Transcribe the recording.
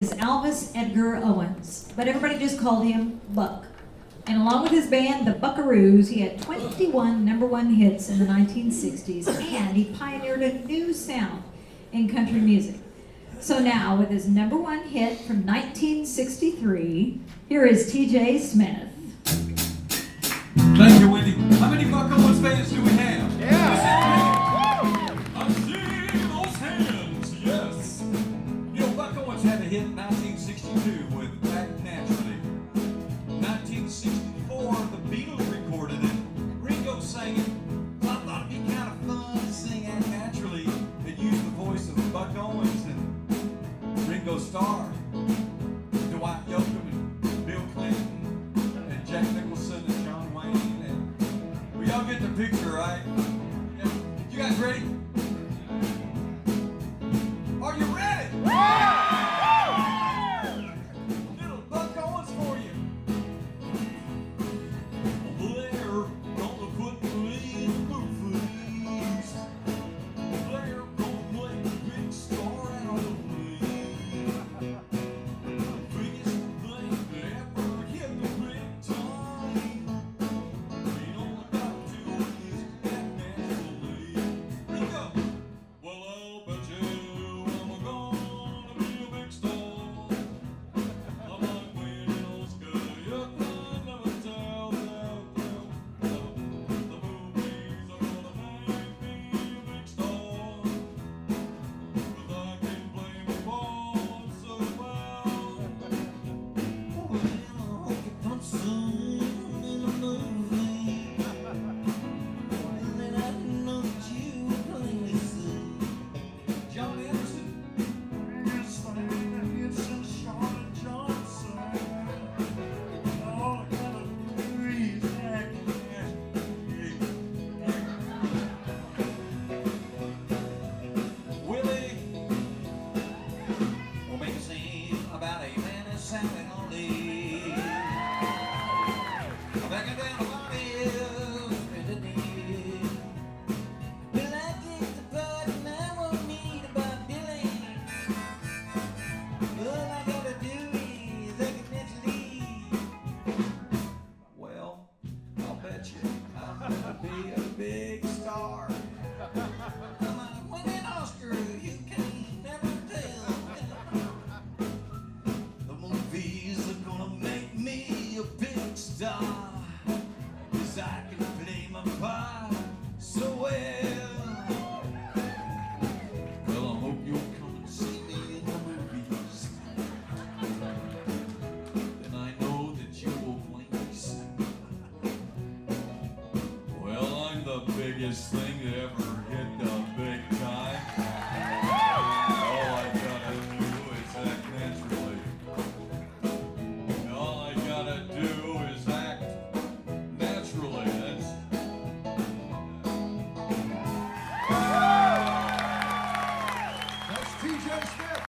is Alvis Edgar Owens, but everybody just called him Buck. And along with his band, the Buckaroos, he had 21 #1 hits in the 1960s, and he pioneered a new sound in country music. So now, with his #1 hit from 1963, here is T.J. Smith. Thank you, Wendy. How many Buck Owens fans do we have? Yeah! I see those hands, yes. You know, Buck Owens had a hit in 1962 with Act Naturally. 1964, the Beatles recorded it. Ringo sang it. I thought it'd be kind of fun to sing Act Naturally and use the voice of Buck Owens and Ringo Starr, Dwight Yoakam and Bill Clinton and Jack Nicholson and John Wayne. And we all get the picture, right? Yeah. You guys ready? Are you ready? Little Buck Owens for you. Blair gonna put me in the movies. Blair gonna play the big star out of me. Biggest thing that ever hit the big time. Ain't all I got to do is act naturally. Here we go. Well, I'll bet you I'm gonna be a big star. I might win an Oscar. You can never tell. The movies are gonna make me a big star. 'Cause I can play my part so well. Well, I hope you come soon in a movie. And then I know that you will plainly see John Anderson, Gibson, Sean Johnson. All I gotta do is act naturally. Willie will make a scene about a man that's sad and lonely. Backing down the body is spending it. Well, I get the bud and I won't need about Billy. All I gotta do is act naturally. Well, I'll bet you I'm gonna be a big star. I might win an Oscar, you can never tell. The movies are gonna make me a big star. 'Cause I can play my part so well. Well, I hope you'll come and see me in the movies. Then I know that you will plainly see. Well, I'm the biggest thing that ever